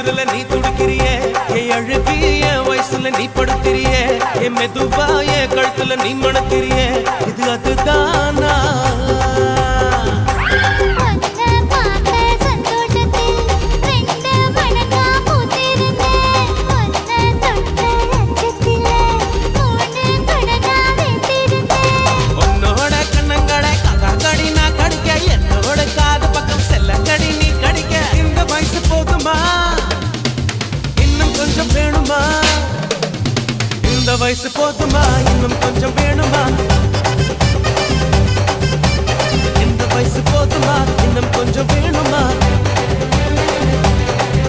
குளிரல நீ துடிக்கிறியே என் அழுகி என் வயசுல நீ படுத்திரியே என் மெதுவா என் கழுத்துல நீ மணக்கிறியே இது அதுதானா இந்த வயசு போதுமா இன்னும் கொஞ்சம் வேணுமா இந்த வயசு போதுமா இன்னும் கொஞ்சம் வேணுமா